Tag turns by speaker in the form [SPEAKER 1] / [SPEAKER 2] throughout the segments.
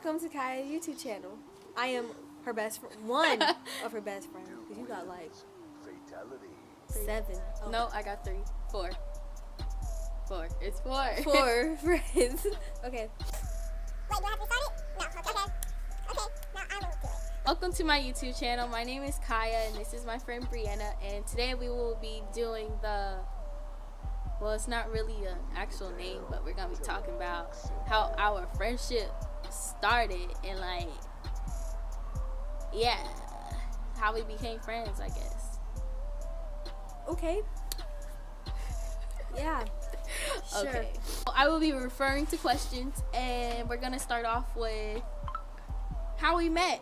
[SPEAKER 1] Welcome to Kaya's YouTube channel. I am her best friend, one of her best friends, because you got like 7. Oh.
[SPEAKER 2] No, I got 3. 4. It's 4.
[SPEAKER 1] 4 friends. Okay.
[SPEAKER 3] Wait, do I have to start it? No, okay. Okay, now I will do it.
[SPEAKER 2] Welcome to my YouTube channel. My name is Kaya and this is my friend Brianna, and today we will be doing well, it's not really an actual name, but we're gonna be talking about how our friendship started and how we became friends, I guess.
[SPEAKER 1] Okay. Yeah. Sure.
[SPEAKER 2] Okay. I will be referring to questions, and we're gonna start off with how we met.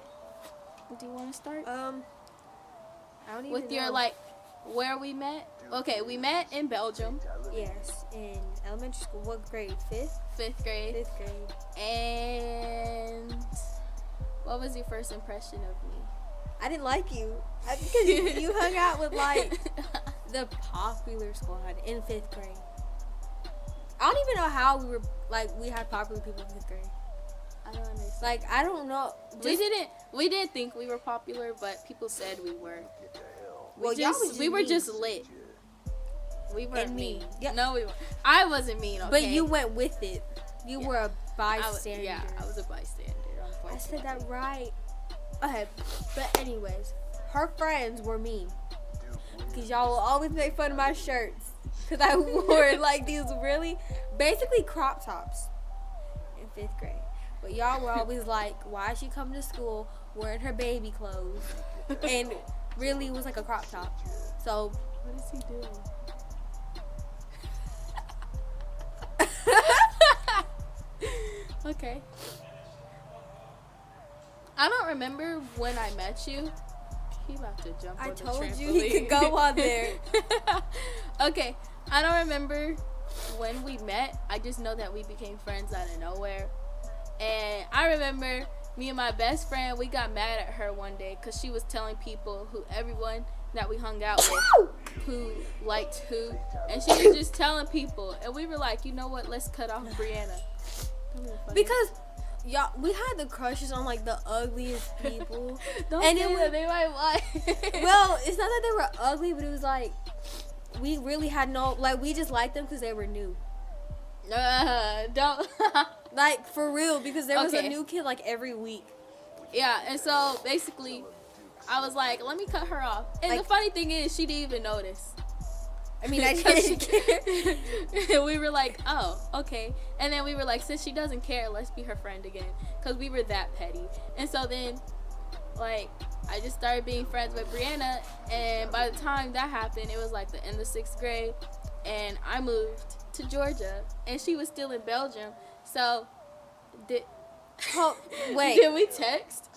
[SPEAKER 2] Do you want to start?
[SPEAKER 1] I don't even
[SPEAKER 2] With your
[SPEAKER 1] know.
[SPEAKER 2] where we met? Okay, we met in Belgium.
[SPEAKER 1] Yes, in elementary school. What grade? 5th?
[SPEAKER 2] 5th grade.
[SPEAKER 1] 5th grade.
[SPEAKER 2] And what was your first impression of me?
[SPEAKER 1] I didn't like you. Because you hung out with like the popular squad in 5th grade. I don't even know how we had popular people in 5th grade.
[SPEAKER 2] I don't understand.
[SPEAKER 1] Like, I don't know.
[SPEAKER 2] We didn't think we were popular, but people said we were.
[SPEAKER 1] We
[SPEAKER 2] were
[SPEAKER 1] mean.
[SPEAKER 2] just lit. We weren't
[SPEAKER 1] And
[SPEAKER 2] mean.
[SPEAKER 1] mean. Yeah.
[SPEAKER 2] No, we weren't. I wasn't mean, okay?
[SPEAKER 1] But you went with it. You were a
[SPEAKER 2] I
[SPEAKER 1] bystander.
[SPEAKER 2] was a bystander, unfortunately.
[SPEAKER 1] I said that right. Okay, but anyways, her friends were mean. Because y'all will always make fun of my shirts. Because I wore like these really, basically crop tops in 5th grade. But y'all were always like, why is she coming to school wearing her baby clothes? And really it was like a crop top. So,
[SPEAKER 2] What is he doing? Okay. I don't remember when I met you. He about to jump
[SPEAKER 1] I
[SPEAKER 2] on the
[SPEAKER 1] told
[SPEAKER 2] trampoline.
[SPEAKER 1] you he could go on there.
[SPEAKER 2] Okay. I don't remember when we met. I just know that we became friends out of nowhere. And I remember me and my best friend, we got mad at her one day because she was telling people everyone that we hung out with who liked who. And she was just telling people. And we were like, you know what? Let's cut off Brianna.
[SPEAKER 1] Because y'all, we had the crushes on like the ugliest people.
[SPEAKER 2] Don't
[SPEAKER 1] And
[SPEAKER 2] say
[SPEAKER 1] it was-
[SPEAKER 2] that, they might lie.
[SPEAKER 1] Well, it's not that they were ugly, but it was like we really had we just liked them because they were new.
[SPEAKER 2] Don't.
[SPEAKER 1] Like, for real, because there was a
[SPEAKER 2] Okay.
[SPEAKER 1] new kid like every week.
[SPEAKER 2] Yeah, and so basically, I was like, let me cut her off. And
[SPEAKER 1] Like-
[SPEAKER 2] the funny thing is, she didn't even notice.
[SPEAKER 1] I mean, I didn't care.
[SPEAKER 2] We were like, oh, okay. And then we were like, since she doesn't care, let's be her friend again. Because we were that petty. And so then, I just started being friends with Brianna. And by the time that happened, it was like the end of 6th grade. And I moved to Georgia. And she was still in Belgium. So,
[SPEAKER 1] Wait.
[SPEAKER 2] did we text?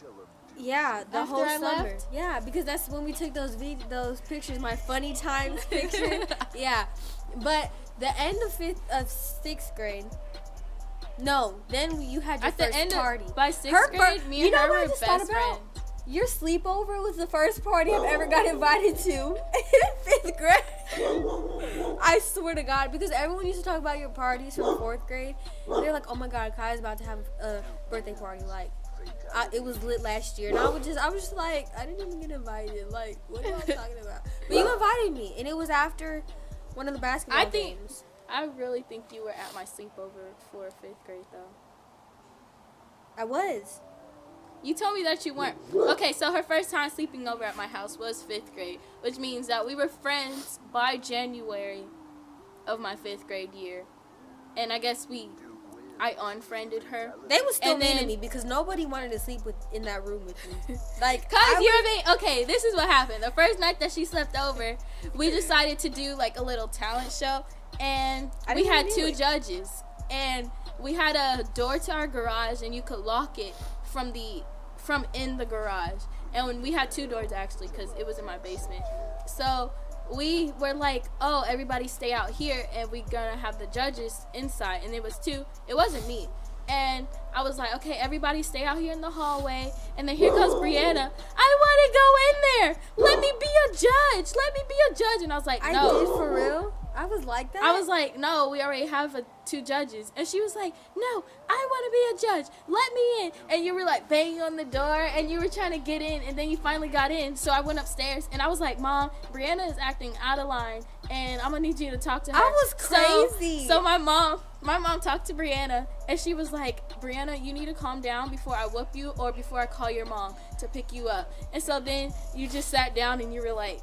[SPEAKER 1] Yeah, the
[SPEAKER 2] After
[SPEAKER 1] whole
[SPEAKER 2] I
[SPEAKER 1] summer.
[SPEAKER 2] left?
[SPEAKER 1] Yeah, because that's when we took those pictures, my funny times picture. Yeah, but the end of 6th grade. No, then you had your
[SPEAKER 2] At the
[SPEAKER 1] first
[SPEAKER 2] end
[SPEAKER 1] party.
[SPEAKER 2] By 6th
[SPEAKER 1] Her
[SPEAKER 2] grade,
[SPEAKER 1] fir-
[SPEAKER 2] me
[SPEAKER 1] you
[SPEAKER 2] and
[SPEAKER 1] know
[SPEAKER 2] her
[SPEAKER 1] what I
[SPEAKER 2] were
[SPEAKER 1] just
[SPEAKER 2] best
[SPEAKER 1] thought about?
[SPEAKER 2] friends.
[SPEAKER 1] Your sleepover was the first party I've ever got invited to in 5th grade. I swear to God, because everyone used to talk about your parties from 4th grade. They're like, oh my God, Kaya's about to have a birthday party. Like, it was lit last year. And I was just like, I didn't even get invited. Like, what are y'all talking about? But you invited me, and it was after one of the basketball games.
[SPEAKER 2] I really think you were at my sleepover for 5th grade, though.
[SPEAKER 1] I was.
[SPEAKER 2] You told me that you weren't. Okay, so her first time sleeping over at my house was 5th grade, which means that we were friends by January of my 5th grade year. And I guess I unfriended her.
[SPEAKER 1] They was still
[SPEAKER 2] And
[SPEAKER 1] mean to
[SPEAKER 2] then-
[SPEAKER 1] me because nobody wanted to sleep in that room with me. Like,
[SPEAKER 2] Cause
[SPEAKER 1] I
[SPEAKER 2] you're being okay. This is what happened. The first night that she slept over, we decided to do like a little talent show, and
[SPEAKER 1] I
[SPEAKER 2] we
[SPEAKER 1] didn't
[SPEAKER 2] had
[SPEAKER 1] even do
[SPEAKER 2] 2
[SPEAKER 1] it.
[SPEAKER 2] judges, and we had a door to our garage, and you could lock it from in the garage. And when we had 2 doors actually, because it was in my basement. So we were like, oh, everybody stay out here, and we gonna have the judges inside. And it was 2. It wasn't me. And I was like, okay, everybody stay out here in the hallway. And then here goes Brianna. I want to go in there. Let me be a judge. Let me be a judge. And I was like, no.
[SPEAKER 1] I did, for real. I was like that.
[SPEAKER 2] I was like, no, we already have 2 judges. And she was like, no, I want to be a judge. Let me in. And you were like banging on the door and you were trying to get in. And then you finally got in. So I went upstairs and I was like, Mom, Brianna is acting out of line. And I'm going to need you to talk to her.
[SPEAKER 1] I was crazy.
[SPEAKER 2] So my mom talked to Brianna. And she was like, Brianna, you need to calm down before I whoop you or before I call your mom to pick you up. And so then you just sat down and you were like,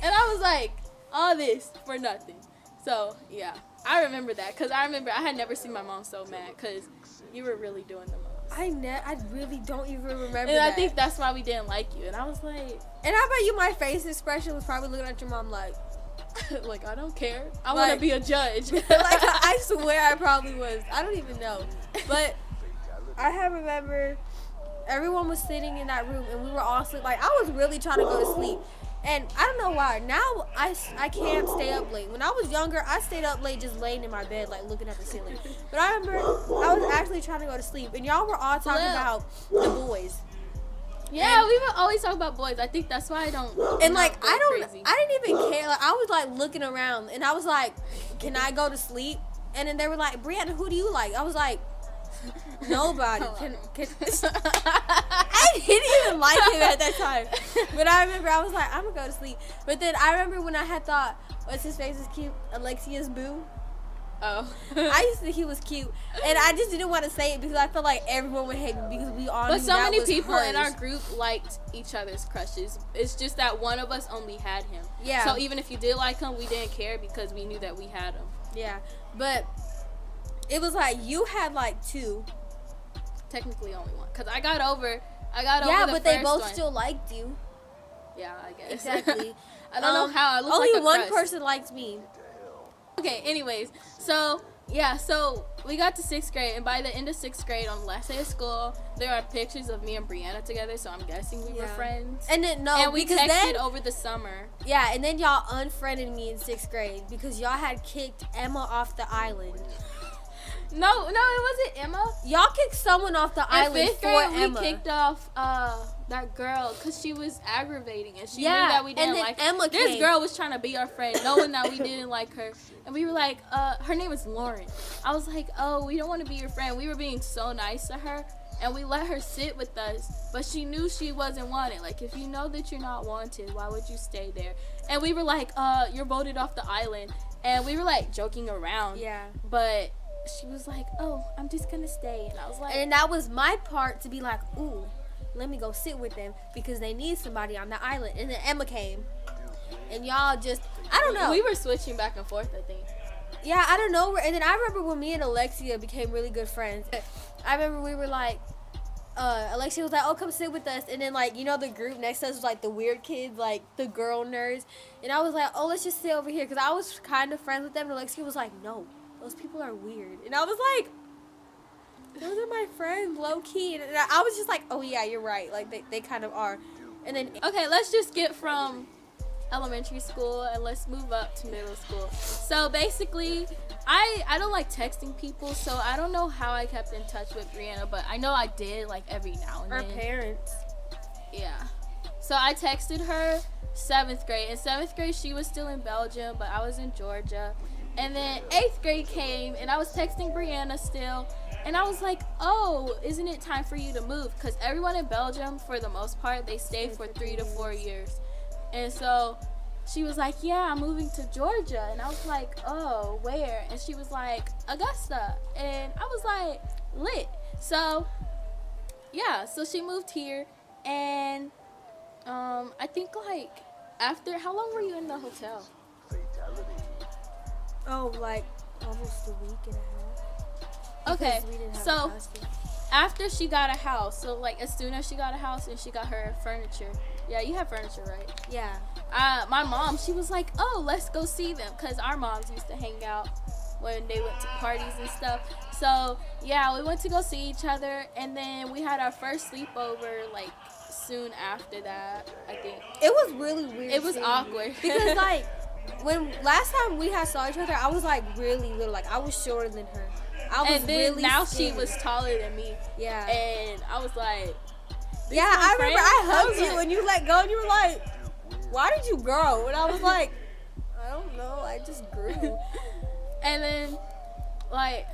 [SPEAKER 2] and I was like, all this for nothing. So, yeah. I remember that. Because I had never seen my mom so mad. Because you were really doing the most.
[SPEAKER 1] I really don't even remember
[SPEAKER 2] and
[SPEAKER 1] that.
[SPEAKER 2] I think that's why we didn't like you. And I was like...
[SPEAKER 1] And I bet you my face expression was probably looking at your mom like...
[SPEAKER 2] like, I don't care. I want to be a judge.
[SPEAKER 1] Like, I swear I probably was. I don't even know. But I remember everyone was sitting in that room and we were all sleep. Like, I was really trying to go to sleep. And I don't know why. Now I can't stay up late. When I was younger, I stayed up late just laying in my bed, like looking at the ceiling. But I remember I was actually trying to go to sleep. And y'all were all talking about the boys.
[SPEAKER 2] Yeah, we would always talk about boys. I think that's why I don't.
[SPEAKER 1] And like, I didn't even care. Like, I was like looking around and I was like, can I go to sleep? And then they were like, Brianna, who do you like? I was like, nobody. I didn't even like him at that time. But I remember I was like, I'm gonna go to sleep. But then I remember when I had thought, what's his face is cute? Alexia's boo.
[SPEAKER 2] Oh.
[SPEAKER 1] I used to think he was cute. And I just didn't want to say it because I felt like everyone would hate me because we all knew
[SPEAKER 2] so
[SPEAKER 1] that
[SPEAKER 2] many
[SPEAKER 1] was
[SPEAKER 2] people
[SPEAKER 1] hers.
[SPEAKER 2] in our group liked each other's crushes. It's just that one of us only had him.
[SPEAKER 1] Yeah.
[SPEAKER 2] So even if you did like him, we didn't care because we knew that we had him.
[SPEAKER 1] Yeah. But it was like you had like 2.
[SPEAKER 2] Technically only one. Because I got over
[SPEAKER 1] Yeah,
[SPEAKER 2] the
[SPEAKER 1] but they
[SPEAKER 2] first
[SPEAKER 1] both
[SPEAKER 2] one.
[SPEAKER 1] still liked you.
[SPEAKER 2] Yeah, I guess.
[SPEAKER 1] Exactly.
[SPEAKER 2] I don't know how. I look
[SPEAKER 1] only
[SPEAKER 2] like a
[SPEAKER 1] one
[SPEAKER 2] crust.
[SPEAKER 1] person liked me.
[SPEAKER 2] Okay, anyways. So, yeah, so we got to 6th grade. And by the end of 6th grade, on the last day of school, there are pictures of me and Brianna together. So I'm guessing we were friends.
[SPEAKER 1] And then,
[SPEAKER 2] and we
[SPEAKER 1] because
[SPEAKER 2] texted
[SPEAKER 1] then,
[SPEAKER 2] over the summer.
[SPEAKER 1] Yeah, and then y'all unfriended me in 6th grade because y'all had kicked Emma off the island.
[SPEAKER 2] No, it wasn't Emma.
[SPEAKER 1] Y'all kicked someone off the island
[SPEAKER 2] In 5th
[SPEAKER 1] for
[SPEAKER 2] grade,
[SPEAKER 1] Emma.
[SPEAKER 2] we kicked off that girl because she was aggravating and she knew
[SPEAKER 1] Yeah,
[SPEAKER 2] that we didn't
[SPEAKER 1] and then
[SPEAKER 2] like her.
[SPEAKER 1] Emma
[SPEAKER 2] This
[SPEAKER 1] came.
[SPEAKER 2] girl was trying to be our friend, knowing that we didn't like her. And we were like, her name is Lauren. I was like, oh, we don't want to be your friend. We were being so nice to her. And we let her sit with us, but she knew she wasn't wanted. Like, if you know that you're not wanted, why would you stay there? And we were like, you're voted off the island. And we were like joking around.
[SPEAKER 1] Yeah.
[SPEAKER 2] But she was like, oh, I'm just gonna stay. And I was like,
[SPEAKER 1] And that was my part to be like, ooh, let me go sit with them because they need somebody on the island. And then Emma came. And y'all just, I don't know.
[SPEAKER 2] we were switching back and forth, I think.
[SPEAKER 1] Yeah, I don't know. And then I remember when me and Alexia became really good friends. I remember we were like, Alexia was like, oh, come sit with us. And then, like, you know, the group next to us was like the weird kids, like the girl nerds. And I was like, oh, let's just sit over here. Because I was kind of friends with them. And Alexia was like, no, those people are weird. And I was like, those are my friends, low key. And I was just like, oh, yeah, you're right. Like, they kind of are. And then,
[SPEAKER 2] Okay, let's just get from elementary school and let's move up to middle school. So basically, I don't like texting people, so I don't know how I kept in touch with Brianna, but I know I did, like, every now and
[SPEAKER 1] our
[SPEAKER 2] then.
[SPEAKER 1] parents.
[SPEAKER 2] Yeah. So I texted her 7th grade. In 7th grade, she was still in Belgium, but I was in Georgia. And then 8th grade came, and I was texting Brianna still. And I was like, oh, isn't it time for you to move? Because everyone in Belgium, for the most part, they stay for 3 to 4 years. And so she was like, yeah, I'm moving to Georgia. And I was like, oh, where? And she was like, Augusta. And I was like, lit. So, yeah, so she moved here. And I think, like, after, how long were you in the hotel?
[SPEAKER 1] Oh, like, almost a week and a half.
[SPEAKER 2] Okay,
[SPEAKER 1] Because we didn't have
[SPEAKER 2] so
[SPEAKER 1] a hostel.
[SPEAKER 2] after she got a house, so like as soon as she got a house and she got her furniture, yeah, you have furniture, right?
[SPEAKER 1] Yeah.
[SPEAKER 2] My mom, she was like, oh, let's go see them, because our moms used to hang out when they went to parties and stuff. So yeah, we went to go see each other, and then we had our first sleepover like soon after that, I think.
[SPEAKER 1] It was really weird.
[SPEAKER 2] It was
[SPEAKER 1] seeing you.
[SPEAKER 2] awkward.
[SPEAKER 1] Because, like, when last time we had saw each other, I was, like, really little. Like, I was shorter than her. I was
[SPEAKER 2] And then
[SPEAKER 1] really
[SPEAKER 2] now
[SPEAKER 1] skinny.
[SPEAKER 2] she was taller than me.
[SPEAKER 1] Yeah.
[SPEAKER 2] And I was like,
[SPEAKER 1] Yeah, I remember I hugged you
[SPEAKER 2] like,
[SPEAKER 1] and you let go and you were like, why did you grow? And I was like, I don't know. know. I just grew.
[SPEAKER 2] And then, like,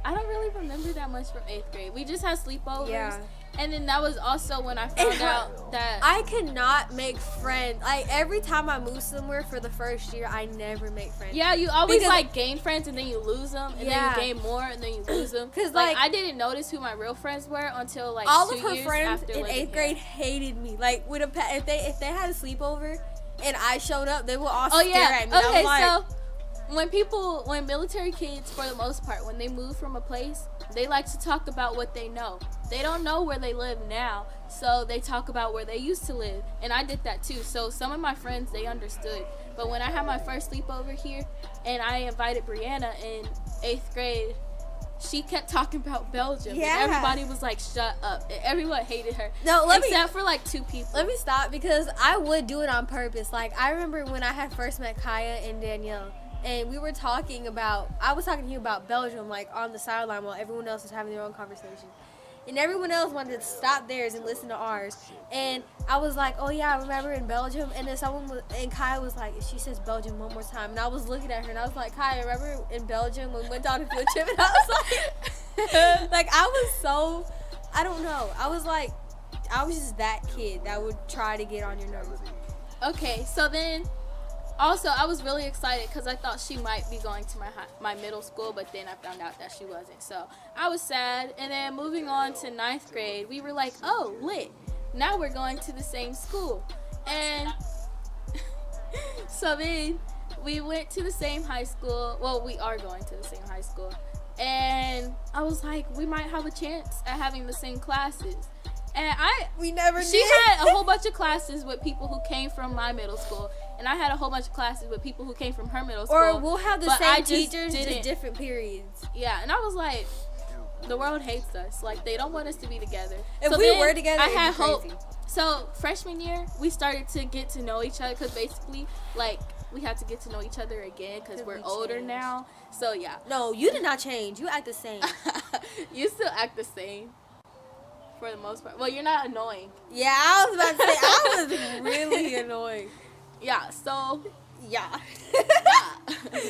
[SPEAKER 2] I don't really remember that much from 8th grade. We just had sleepovers.
[SPEAKER 1] Yeah.
[SPEAKER 2] And then that was also when I found out that
[SPEAKER 1] I could not make friends. Like, every time I move somewhere for the first year, I never make friends.
[SPEAKER 2] yeah, you always
[SPEAKER 1] Because-
[SPEAKER 2] like gain friends and then you lose them, and
[SPEAKER 1] Yeah.
[SPEAKER 2] then you gain more and then you lose them.
[SPEAKER 1] 'Cause,
[SPEAKER 2] like,
[SPEAKER 1] like-
[SPEAKER 2] I didn't notice who my real friends were until like
[SPEAKER 1] all
[SPEAKER 2] 2
[SPEAKER 1] of her
[SPEAKER 2] years
[SPEAKER 1] friends
[SPEAKER 2] after
[SPEAKER 1] in
[SPEAKER 2] living
[SPEAKER 1] 8th grade hated me. Like, with if they had a sleepover and I showed up, they would all
[SPEAKER 2] Oh
[SPEAKER 1] stare
[SPEAKER 2] yeah.
[SPEAKER 1] at me. And I
[SPEAKER 2] Okay,
[SPEAKER 1] was like,
[SPEAKER 2] so when military kids, for the most part, when they move from a place, they like to talk about what they know. They don't know where they live now, so they talk about where they used to live. And I did that too. So some of my friends, they understood. But when I had my first sleepover here, and I invited Brianna in 8th grade, she kept talking about Belgium.
[SPEAKER 1] Yeah.
[SPEAKER 2] And everybody was like, shut up. And everyone hated her.
[SPEAKER 1] No,
[SPEAKER 2] except for like 2 people.
[SPEAKER 1] let me stop, because I would do it on purpose. Like, I remember when I had first met Kaya and Danielle, and we were talking about, I was talking to you about Belgium, like, on the sideline while everyone else was having their own conversation. And everyone else wanted to stop theirs and listen to ours. And I was like, oh yeah, I remember in Belgium. And then and Kaya was like, she says Belgium one more time. And I was looking at her and I was like, Kaya, remember in Belgium when we went on a field trip? And I was like, I was so, I don't know. I was just that kid that would try to get on your nerves.
[SPEAKER 2] Okay, so then also I was really excited because I thought she might be going to my middle school, but then I found out that she wasn't. So I was sad. And then moving on to 9th grade, we were like, oh, lit. Now we're going to the same school. And so then we went to the same high school. Well, we are going to the same high school. And I was like, we might have a chance at having the same classes. And
[SPEAKER 1] We never
[SPEAKER 2] she
[SPEAKER 1] did.
[SPEAKER 2] had a whole bunch of classes with people who came from my middle school, and I had a whole bunch of classes with people who came from her middle school.
[SPEAKER 1] Or we'll have the
[SPEAKER 2] but I
[SPEAKER 1] same
[SPEAKER 2] just
[SPEAKER 1] teachers, just
[SPEAKER 2] didn't.
[SPEAKER 1] different periods.
[SPEAKER 2] Yeah, and I was like, the world hates us. Like, they don't want us to be together.
[SPEAKER 1] If
[SPEAKER 2] So
[SPEAKER 1] we
[SPEAKER 2] then
[SPEAKER 1] were together,
[SPEAKER 2] I
[SPEAKER 1] it'd
[SPEAKER 2] had
[SPEAKER 1] be
[SPEAKER 2] hope.
[SPEAKER 1] crazy.
[SPEAKER 2] So freshman year, we started to get to know each other, because basically, like, we had to get to know each other again because we're
[SPEAKER 1] we
[SPEAKER 2] older
[SPEAKER 1] changed.
[SPEAKER 2] now. So yeah.
[SPEAKER 1] No, you did not change. You act the same.
[SPEAKER 2] You still act the same for the most part. Well, you're not annoying.
[SPEAKER 1] Yeah, I was about to say, I was really annoying.
[SPEAKER 2] Yeah, so
[SPEAKER 1] Yeah.
[SPEAKER 2] yeah.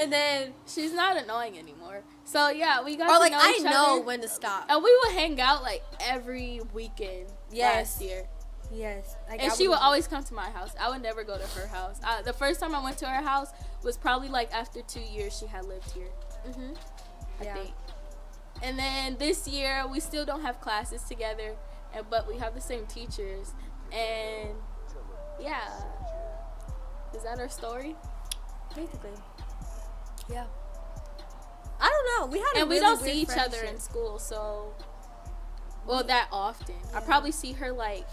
[SPEAKER 1] And then,
[SPEAKER 2] She's not annoying anymore. So yeah, we got
[SPEAKER 1] or
[SPEAKER 2] to
[SPEAKER 1] like,
[SPEAKER 2] know
[SPEAKER 1] I
[SPEAKER 2] each
[SPEAKER 1] know
[SPEAKER 2] other.
[SPEAKER 1] when to stop.
[SPEAKER 2] And we would hang out like every weekend
[SPEAKER 1] Yes.
[SPEAKER 2] last year.
[SPEAKER 1] Yes. Like,
[SPEAKER 2] And
[SPEAKER 1] I
[SPEAKER 2] she would always come to my house. I would never go to her house. The first time I went to her house was probably like after 2 years she had lived here,
[SPEAKER 1] Mhm.
[SPEAKER 2] I
[SPEAKER 1] Yeah.
[SPEAKER 2] think. And then this year we still don't have classes together, but we have the same teachers. And yeah, is that our story?
[SPEAKER 1] Basically. Yeah. I don't know. We had a
[SPEAKER 2] And we
[SPEAKER 1] really
[SPEAKER 2] don't
[SPEAKER 1] weird
[SPEAKER 2] see each other
[SPEAKER 1] friendship.
[SPEAKER 2] in school, so that often. I probably see her like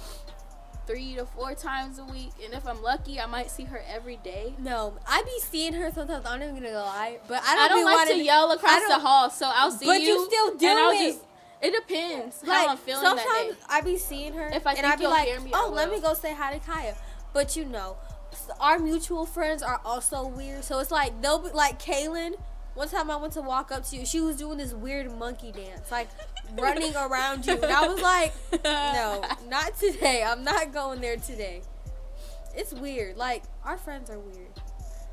[SPEAKER 2] 3 to 4 times a week, and if I'm lucky, I might see her every day.
[SPEAKER 1] No, I be seeing her sometimes. I'm not even gonna lie, but I
[SPEAKER 2] I
[SPEAKER 1] don't,
[SPEAKER 2] don't
[SPEAKER 1] be
[SPEAKER 2] like
[SPEAKER 1] wanting
[SPEAKER 2] to yell across the
[SPEAKER 1] don't-
[SPEAKER 2] hall, so I'll see
[SPEAKER 1] But
[SPEAKER 2] you.
[SPEAKER 1] you still do
[SPEAKER 2] and I'll
[SPEAKER 1] it.
[SPEAKER 2] Just, it depends
[SPEAKER 1] Like,
[SPEAKER 2] how I'm feeling
[SPEAKER 1] sometimes
[SPEAKER 2] that day.
[SPEAKER 1] I be seeing her,
[SPEAKER 2] If I
[SPEAKER 1] and
[SPEAKER 2] think
[SPEAKER 1] I be
[SPEAKER 2] you'll
[SPEAKER 1] like,
[SPEAKER 2] hear me, I
[SPEAKER 1] oh, let
[SPEAKER 2] will.
[SPEAKER 1] me go say hi to Kaya. But you know, our mutual friends are also weird. So it's like they'll be like Kaylin. One time I went to walk up to you, she was doing this weird monkey dance, like running around you, and I was like, no, not today. I'm not going there today. It's weird. Like, our friends are weird.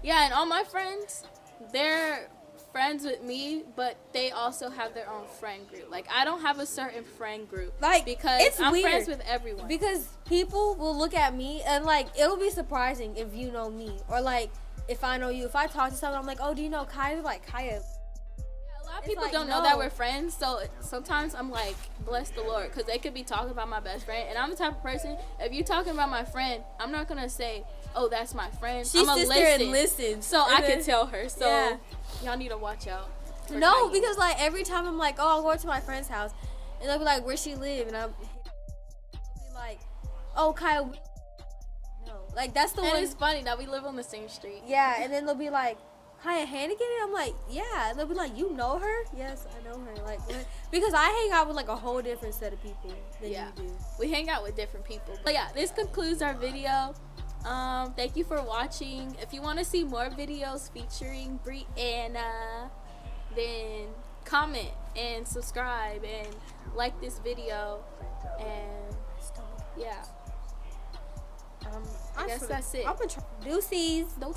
[SPEAKER 2] Yeah, and all my friends, they're friends with me, but they also have their own friend group. Like, I don't have a certain friend group.
[SPEAKER 1] Like,
[SPEAKER 2] because
[SPEAKER 1] it's
[SPEAKER 2] I'm
[SPEAKER 1] weird.
[SPEAKER 2] friends with everyone.
[SPEAKER 1] Because people will look at me and like it'll be surprising if you know me, or like if I know you. If I talk to someone, I'm like, oh, do you know Kaya? Like, Kaya.
[SPEAKER 2] A lot of
[SPEAKER 1] It's
[SPEAKER 2] people
[SPEAKER 1] like,
[SPEAKER 2] don't know that
[SPEAKER 1] no.
[SPEAKER 2] we're friends, so sometimes I'm like, bless the Lord, because they could be talking about my best friend, and I'm the type of person, if you're talking about my friend, I'm not gonna say, oh, that's my friend.
[SPEAKER 1] She
[SPEAKER 2] I'm gonna
[SPEAKER 1] sits there and
[SPEAKER 2] listen,
[SPEAKER 1] listens.
[SPEAKER 2] so I
[SPEAKER 1] And
[SPEAKER 2] can
[SPEAKER 1] then-
[SPEAKER 2] tell her. So
[SPEAKER 1] Yeah.
[SPEAKER 2] y'all need to watch out. for
[SPEAKER 1] No,
[SPEAKER 2] Kaya.
[SPEAKER 1] because like every time I'm like, oh, I'll go to my friend's house, and they'll be like, where she live, and I'll be like, oh, Kaya. No, like that's the
[SPEAKER 2] and
[SPEAKER 1] one.
[SPEAKER 2] it's funny that we live on the same street.
[SPEAKER 1] Yeah, and then they'll be like, Kaya Hannigan? I'm like, yeah. And they'll be like, you know her? Yes, I know her. Like, because I hang out with like a whole different set of people than
[SPEAKER 2] Yeah.
[SPEAKER 1] you do.
[SPEAKER 2] We hang out with different people. But yeah, this concludes our video. Thank you for watching. If you want to see more videos featuring Brianna, then comment and subscribe and like this video. And yeah, I guess that's it.
[SPEAKER 1] I'm gonna try. Deuces.
[SPEAKER 2] Those